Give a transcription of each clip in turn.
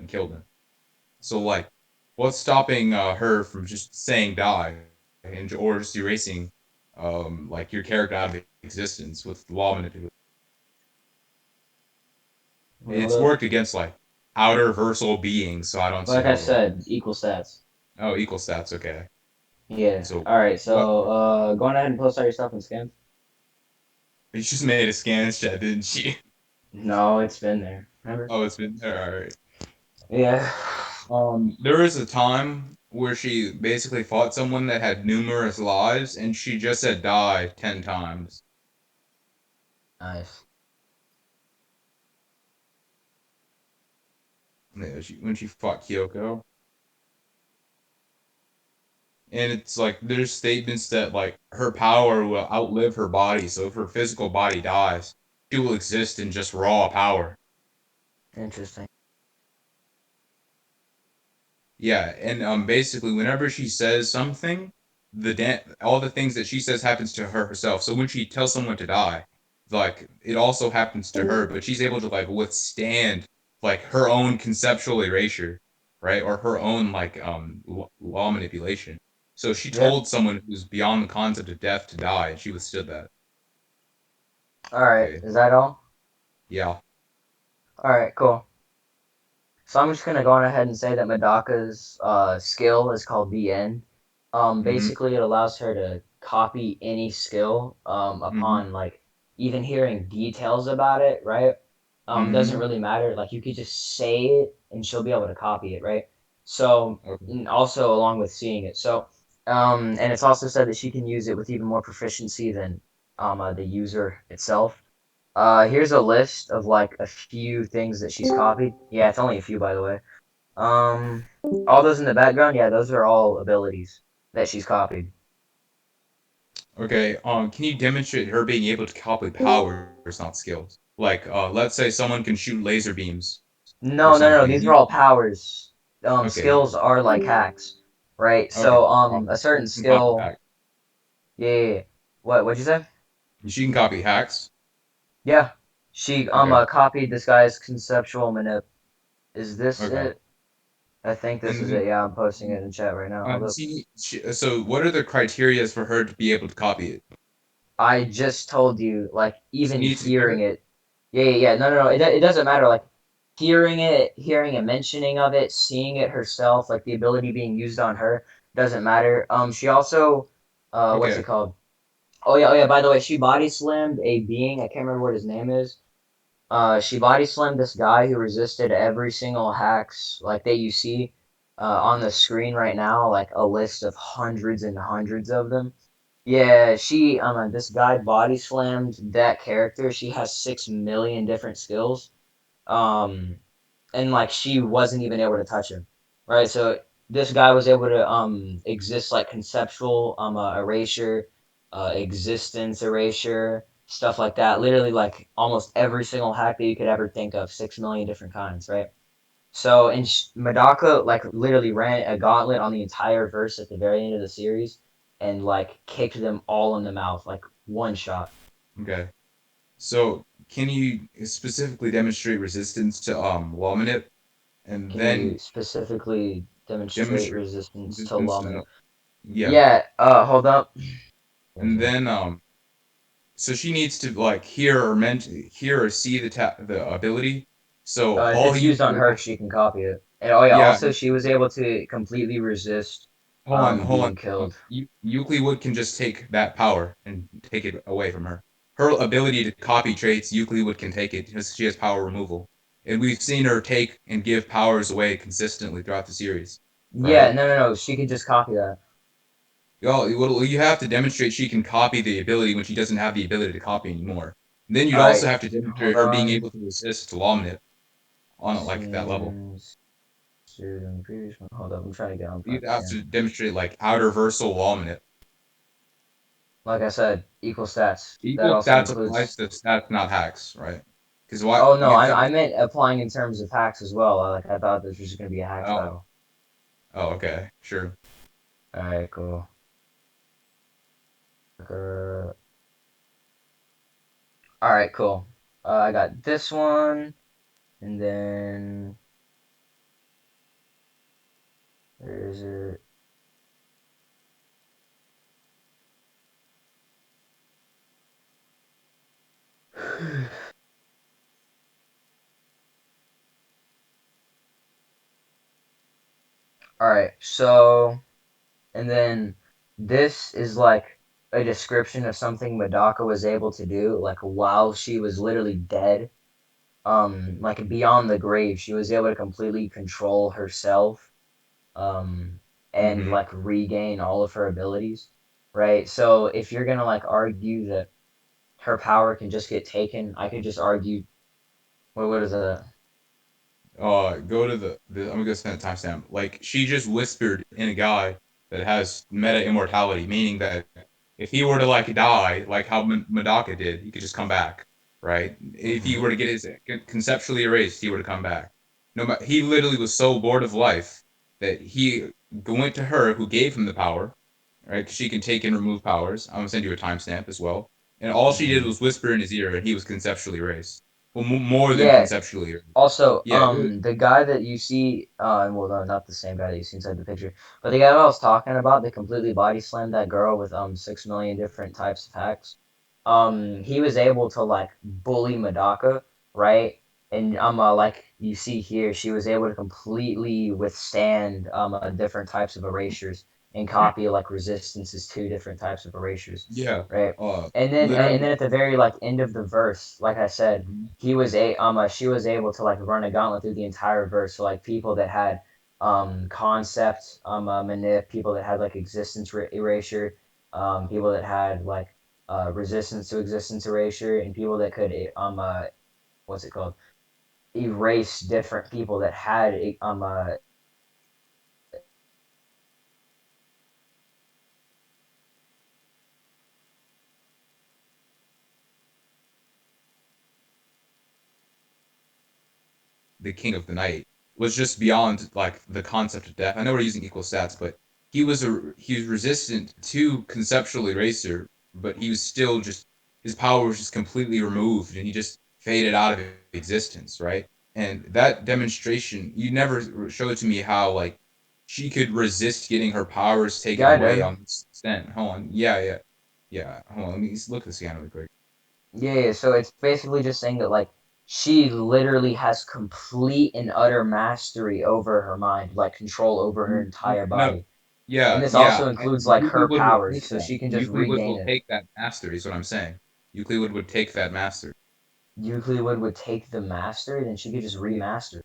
and killed him. So like, what's stopping her from just saying die, and or just erasing like your character out of existence with law manipulation? It's Well, worked against like outer versal beings, so I don't see like I how like said, equal stats. oh equal stats. Okay, Yeah. so All right. what? So, go on ahead and post all your stuff in scans. She just made a scan chat, didn't she? No, it's been there. Remember? Oh, it's been there. All right. Yeah. There was a time where she basically fought someone that had numerous lives, and she just said die 10 times. Nice. Yeah, when she fought Kyoko, and it's like there's statements that like her power will outlive her body, so if her physical body dies, she will exist in just raw power. Interesting. Yeah, and basically whenever she says something, all the things that she says happens to her herself. So when she tells someone to die, like it also happens to her, but she's able to like withstand like her own conceptual erasure, right? Or her own like law manipulation. So she Yeah. told someone who's beyond the concept of death to die, and she withstood that. All right. Okay. Is that all? Yeah. All right. Cool. So I'm just gonna go on ahead and say that Medaka's skill is called BN. Mm-hmm. Basically, it allows her to copy any skill Mm-hmm. upon like even hearing details about it, right? Doesn't Mm-hmm. really matter. Like you could just say it and she'll be able to copy it, right? So Okay. and also along with seeing it. So and it's also said that she can use it with even more proficiency than the user itself. Here's a list of like a few things that she's copied. Yeah, it's only a few, by the way. Um, all those in the background, yeah, those are all abilities that she's copied. Okay, can you demonstrate her being able to copy powers, not skills? Like, let's say someone can shoot laser beams or No, no, no, something. these are all powers. Okay, Skills are like hacks, right? okay, So, um, a certain she can copy skill. hack. Yeah, yeah, yeah. What'd you say? She can copy hacks. Yeah, she Okay, copied this guy's conceptual manip. Is this okay. it? I think this And is it. then, Yeah, I'm posting it in chat right now. Hold up. so what are the criterias for her to be able to copy it? I just told you, like, She even needs to hear hearing it. it. Yeah, yeah, yeah. No, no, no. It doesn't matter. Like, hearing a mentioning of it, seeing it herself, like the ability being used on her, doesn't matter. She also, what's it Okay, called? Oh yeah. By the way, she body slammed a being. I can't remember what his name is. She body slammed this guy who resisted every single hacks like that you see on the screen right now, like a list of hundreds and hundreds of them. Yeah, she this guy body slammed that character. She has 6 million different skills. Um and like she wasn't even able to touch him. Right? So this guy was able to exist like conceptual erasure, existence erasure, stuff like that. Literally like almost every single hack that you could ever think of, 6 million different kinds, right? So, and Madaka like literally ran a gauntlet on the entire verse at the very end of the series, and like kicked them all in the mouth, like one shot. okay. So can you specifically demonstrate resistance to law manip, and Can you then specifically demonstrate demonstrate resistance to resistance Lamanip? to yeah, Yeah. Hold up. and then so she needs to like hear or see the ability. So If all it's you used on her, she can copy it. And oh yeah, yeah, also she was able to completely resist hold being on. killed. Euclid can just take that power and take it away from her. Her ability to copy traits, Euclid can take it because she has power removal, and we've seen her take and give powers away consistently throughout the series, Yeah, right? no, no, no. She could just copy that. Well, you have to demonstrate she can copy the ability when she doesn't have the ability to copy anymore. Then you'd All also right, have to hold demonstrate her being on. able to resist Lomnip on like that level. Seems to previous one. Hold up, I'm trying to get on You'd Prime have Scan. to demonstrate like outer versal Lomnip. Like I said, equal stats. That Equal also stats applies includes. to stats, not hacks, right? Because why Oh no, you think? I meant applying in terms of hacks as well. I thought this was just gonna be a hacks Oh, battle. oh, okay, sure. All right, cool. All right, cool. I got this one, and then is it? All right, so and then this is like a description of something Madaka was able to do, like while she was literally dead, like beyond the grave, she was able to completely control herself, um, and Mm-hmm. like regain all of her abilities, right? So if you're gonna like argue that her power can just get taken, I could just argue, what is that? Go to I'm gonna go spend a timestamp. Like she just whispered in a guy that has meta immortality, meaning that if he were to like die, like how Madaka did, he could just come back, right? If he Hmm. were to get his conceptually erased, he were to come back. No, he literally was so bored of life that he went to her who gave him the power, right? 'Cause she can take and remove powers. I'm gonna send you a timestamp as well. And all she did Hmm. was whisper in his ear, and he was conceptually erased. Well, more than Yeah. conceptually erased. Also, Yeah, the guy that you see, well, no, not the same guy that you see inside the picture, but the guy that I was talking about, that completely body slammed that girl with 6 million different types of hacks. He was able to like bully Madaka, right? And like you see here, she was able to completely withstand different types of erasures and copy like resistances to different types of erasures, yeah. right? Uh, And then literally. at the very like end of the verse, like I said, Mhm. she was able to like run a gauntlet through the entire verse. So like people that had concept manip, people that had like existence erasure, people that had like resistance to existence erasure, and people that could what's it called, erase different people that had The king of the night was just beyond like the concept of death. I know we're using equal stats, but he was resistant to conceptual eraser, but he was still just his power was just completely removed and he just faded out of existence, right? And that demonstration, you never showed to me how like she could resist getting her powers taken yeah, I away did. on this extent. Hold on. Yeah, yeah. Yeah. Hold on. Let me look this again really quick. Yeah, so it's basically just saying that like she literally has complete and utter mastery over her mind, like control over her entire No, body. And yeah, this yeah. also And includes like her Euclid would powers, take so that. she can just Euclid regain will it. take that mastery, is what I'm saying. Euclid would take that mastery. Euclid would take the master, then she could just Yeah, remaster.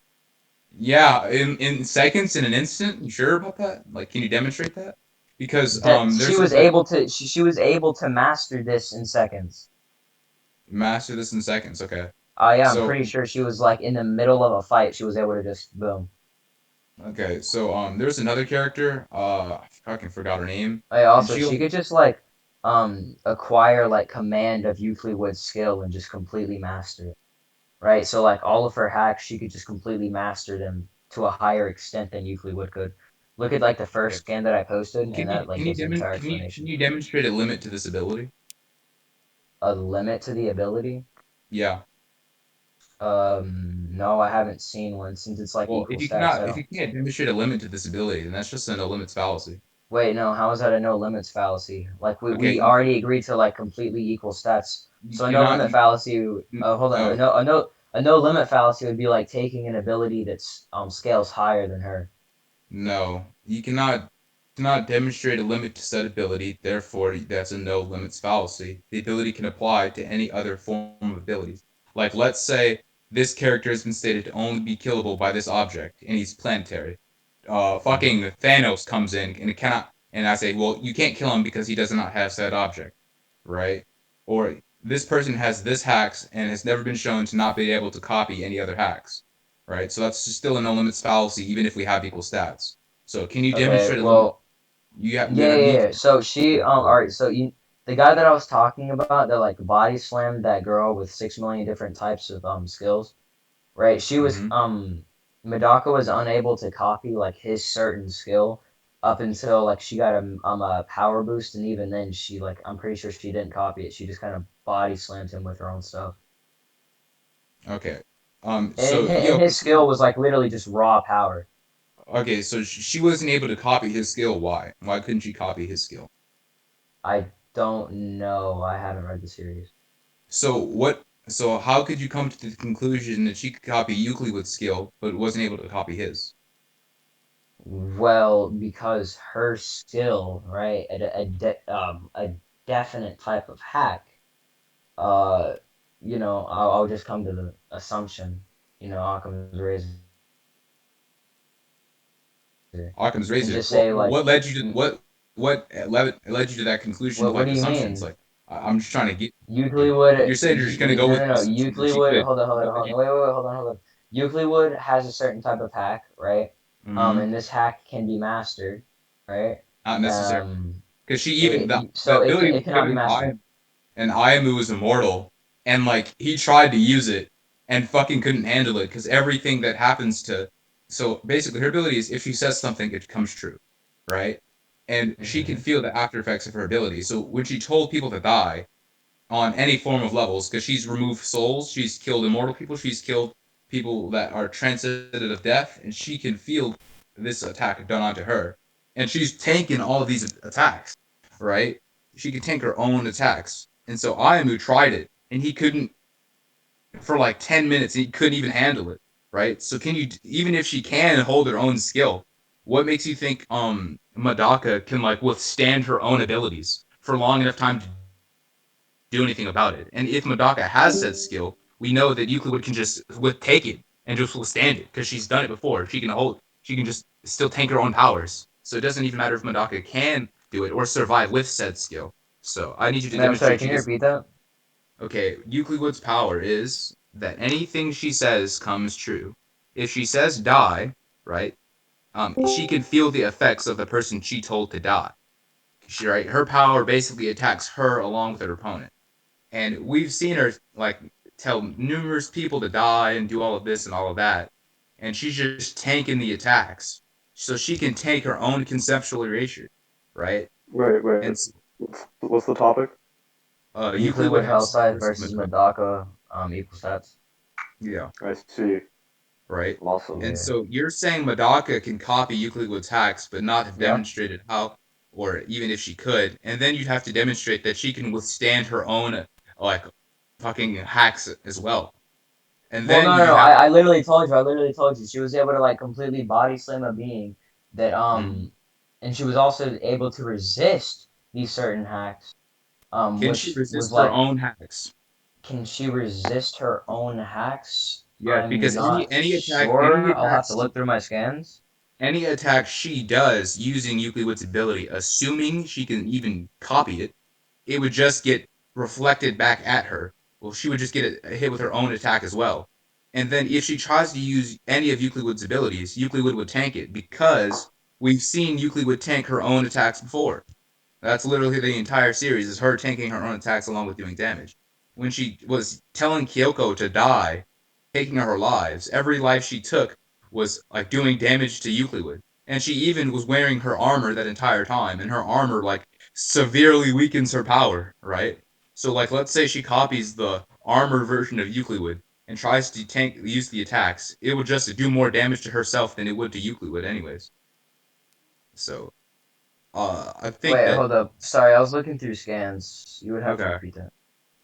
yeah, in seconds, in an instant. You sure about that? Like, can you demonstrate that? Because That she there's was just like able to she was able to master this in seconds. master this in seconds. Okay, Yeah, I'm so pretty sure she was like in the middle of a fight. She was able to just boom. there's another character. I fucking forgot her name, and Also, she she like could just like acquire like command of Euclid Wood's skill and just completely master it. Right? So like all of her hacks, she could just completely master them to a higher extent than Euclid Wood could. Look at like the first okay. scan that I posted, Can and you that like can you gives an demon entire can explanation. you demonstrate a limit to this ability? A limit to the ability? Yeah. No, I haven't seen one since it's like Well, equal stats. I if don't. you can't demonstrate a limit to this ability, then that's just a no limits fallacy. Wait, no, how is that a no limits fallacy? Like we Okay, already agreed to like completely equal stats. you So a no cannot. limit fallacy. Hold on. Oh A no limit fallacy would be like taking an ability that's scales higher than her. no, you cannot demonstrate a limit to said ability. Therefore, that's a no limits fallacy. The ability can apply to any other form of abilities. Like, let's say this character has been stated to only be killable by this object, and he's planetary. Hmm. Fucking Thanos comes in and it cannot, and I say, well, you can't kill him because he does not have said object, right? Or this person has this hacks and has never been shown to not be able to copy any other hacks, right? So that's just still a no limits fallacy, even if we have equal stats. So can you Okay. demonstrate a limit? Well, You have yeah, that yeah, needs. yeah. So she all right. So you the guy that I was talking about that like body slammed that girl with 6 million different types of skills. Right? She was Mm-hmm. Medaka was unable to copy like his certain skill up until like she got a power boost, and even then she like I'm pretty sure she didn't copy it. She just kind of body slammed him with her own stuff. Okay. And So yeah. his skill was like literally just raw power. Okay, so she wasn't able to copy his skill. Why? Why couldn't she copy his skill? I don't know. I haven't read the series. So what? So how could you come to the conclusion that she could copy Euclid's skill, but wasn't able to copy his? Well, because her skill, right, a definite type of hack, uh, I'll just come to the assumption, Occam's razor, Occam's and razor. just Well, say like, what led you to what led you to that conclusion to what like do you assumptions? mean? Like I'm just trying to get. Euclid would, You're saying you're just gonna go no, with no, the no. assumption that Euclid she would, could. hold on, hold on, What hold led on. you? Wait, hold on, hold on. Euclid would has a certain type of hack, right? Mm-hmm. And this hack can be mastered, right? Not necessarily, Um, because she even the so ability it was cannot be given to mastered. Iam, and Iamu was immortal, and like he tried to use it and fucking couldn't handle it because everything that happens to. So basically, her ability is if she says something, it comes true, right? And she can Hmm. feel the after effects of her ability. So when she told people to die, on any form of levels because she's removed souls, she's killed immortal people, she's killed people that are transited of death, and she can feel this attack done onto her. And she's tanking all of these attacks, right? She can tank her own attacks. And so Ayamu tried it, and he couldn't for like 10 minutes, and he couldn't even handle it, right? So can you, even if she can hold her own skill, what makes you think Madaka can like withstand her own abilities for long enough time to do anything about it. And if Madaka has said skill, we know that Euclid can just take it and just withstand it because she's done it before. She can just still tank her own powers. So it doesn't even matter if Madaka can do it or survive with said skill. So I need you to I'm sorry. demonstrate Can she you can. repeat that? Okay, Euclid's power is that anything she says comes true. If she says die, right, she can feel the effects of the person she told to die. Right, her power basically attacks her along with her opponent. And we've seen her like tell numerous people to die and do all of this and all of that, and she's just tanking the attacks, so she can take her own conceptual erasure, right? Wait, wait. And What's the topic? Euclid Euclid with has Hellscythe versus versus Madonna. Madaka, equal stats. Yeah, I see. right. Awesome. And Yeah. so you're saying Madaka can copy Euclid's hacks, but not have Yeah. demonstrated how, or even if she could, and then you'd have to demonstrate that she can withstand her own like fucking hacks as well. And Well, then no, no, you'd no. have. I literally told you. I literally told you. She was able to like completely body slam a being that Mhm. and she was also able to resist these certain hacks. Can she Which was resist her like, own hacks? can she resist her own hacks? Yes, I'm because not any sure. I'll attack have to look through my scans. she does using Euclid's ability, assuming she can even copy it, it would just get reflected back at her. Well, she would just get a hit with her own attack as well. And then if she tries to use any of Euclid's abilities, Euclid would tank it because we've seen Euclid tank her own attacks before. That's literally the entire series is her tanking her own attacks along with doing damage. When she was telling Kyoko to die, taking her lives, every life she took was like doing damage to Euclid. And she even was wearing her armor that entire time, and her armor like severely weakens her power, right? So like let's say she copies the armor version of Euclid and tries to use the attacks, it would just do more damage to herself than it would to Euclid anyways. So I think Wait, that hold up. Sorry, I was looking through scans. You would have to okay. repeat that.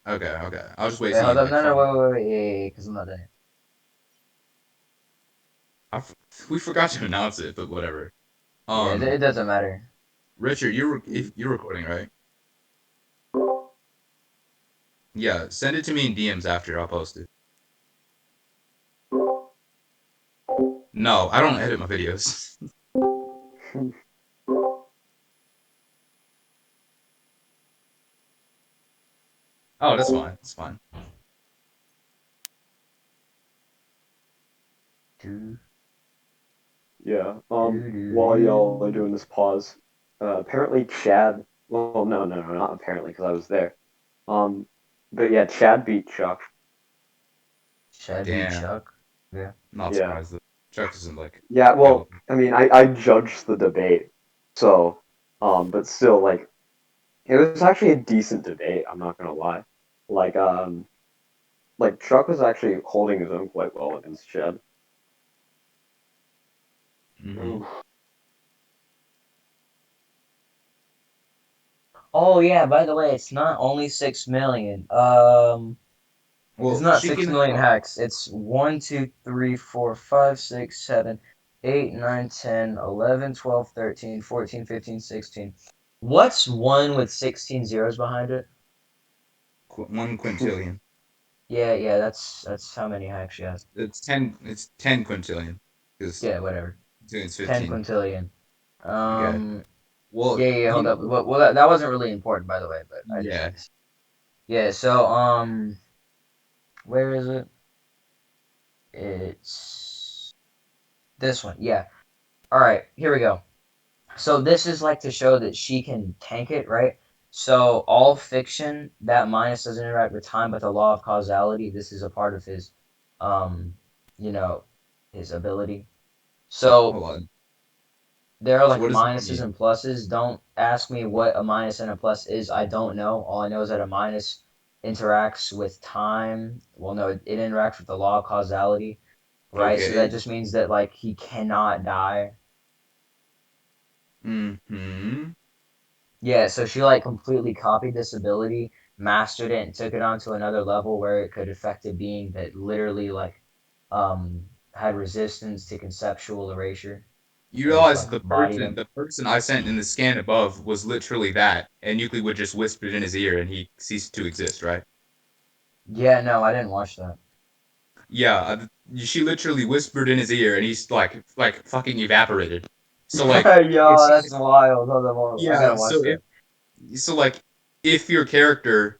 Okay, okay. I'll just wait Wait, till hold you up. like No, no, find. wait, yeah, because I'm not done. I f- we forgot to announce it, but whatever. Yeah, it doesn't matter. Richard, if you're recording, right? Yeah, send it to me in DMs after I'll post it. No, I don't edit my videos. Oh, that's fine. That's fine. Do, Yeah. do, do, While y'all are do. doing this pause, apparently Chad. Well, no, not apparently, because I was there. Um, but yeah, Chad beat Chuck. Chad beat Damn, Chuck. Yeah. not Yeah. surprised that Chuck doesn't like Yeah. kill. Well, I mean, I judged the debate, so but still, like, it was actually a decent debate. I'm not gonna lie. Like, like Chuck was actually holding his own quite well against Chad. Mm-hmm. Oh yeah, by the way, it's not only 6 million. It's Well, not she 6 million can. hacks. It's 1, 2, 3, 4, 5, 6, 7, 8, 9, 10, 11, 12, 13, 14, 15, 16. What's one with 16 zeros behind it? 1 quintillion. Yeah, yeah, that's how many hacks she has. It's 10. It's 10 quintillion. Because Yeah, whatever. it's 10 15. quintillion. Okay. Um, Well, yeah, yeah, you hold up. know. Well, that wasn't really important, by the way, but I just Yeah. had to. Yeah, so where is it? It's this one. Yeah. All right, here we go. So this is like to show that she can tank it, right? So all fiction, that minus doesn't interact with time, but the law of causality, this is a part of his, um, you know, his ability. So Hold on. there are So like what does that minuses mean? and pluses. Don't ask me what a minus and a plus is. I don't know. All I know is that a minus interacts with time. Well, no, it interacts with the law of causality, right? So that Okay. just means that like he cannot die. Mm-hmm. Yeah, so she like completely copied this ability, mastered it, and took it on to another level where it could affect a being that literally like had resistance to conceptual erasure You and just realize like bodied him. the person I sent in the scan above was literally that, and Euclid would just whisper it in his ear, and he ceased to exist, right? Yeah, no, I didn't watch that. Yeah, she literally whispered in his ear, and he's like fucking evaporated. So like, Yo, it's that's wild. Hold on, hold on. I yeah. gotta watch that. So like, if your character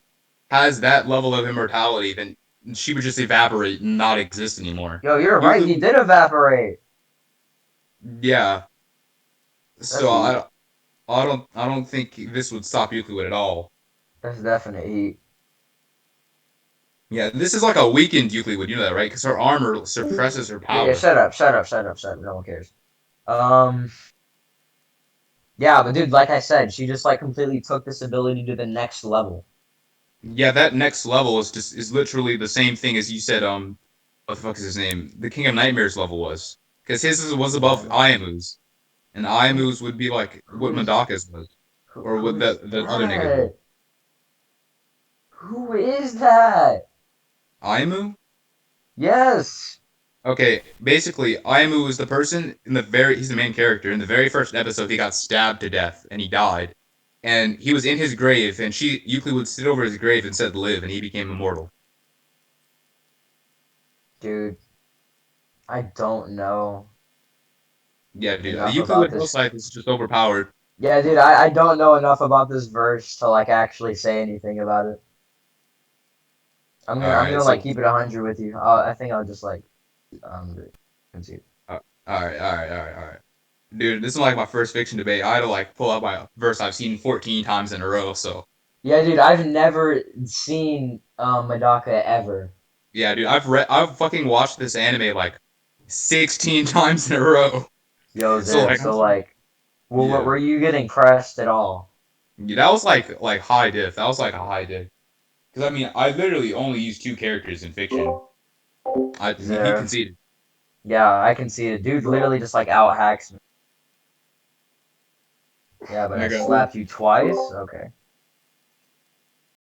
has that level of immortality, then she would just evaporate and not exist anymore. Yo, you're right. Euclid, He did evaporate. yeah. That's So heat. I don't think this would stop Euclid at all. That's definite heat. Yeah, this is like a weakened Euclid, you know that, right? Because her armor suppresses her Yeah, yeah. power. Shut up. Shut up. Shut up. Shut up. No one cares. Um. Yeah, but dude, like I said, she just like completely took this ability to the next level. Yeah, that next level is literally the same thing as you said. What the fuck is his name? The King of Nightmares level was, because was above Yeah. Ayamu's, and Wait, Ayamu's would be like who what is Madaka's was, or who what is the other niggas was. that? Who is that? Ayamu? Yes. Okay, basically, Ayamu was the person in he's the main character. In the very first episode, he got stabbed to death and he died. And he was in his grave, and Euclid would sit over his grave and said live, and he became immortal. Dude, I don't know Yeah, dude. enough Euclid about with this. Hillside is just overpowered. Yeah, dude, I don't know enough about this verse to like actually say anything about it. I'm Alright, gonna like so keep it 100 with you. I think I'll just like concede. alright. Dude, this is like my first fiction debate. I had to like pull up my verse I've seen 14 times in a row, so Yeah, dude, I've never seen Medaka ever. yeah, dude, I've fucking watched this anime like 16 times in a row. Yo, So Zeref. like So like, yeah. were you getting pressed at all? Yeah, that was like high diff. That was like a high diff. Because I mean, I literally only use two characters in fiction. He Zeref. conceded. Yeah, I can see it. Dude literally just like out hacks me. Yeah, but I Nigga, slapped you twice? Okay.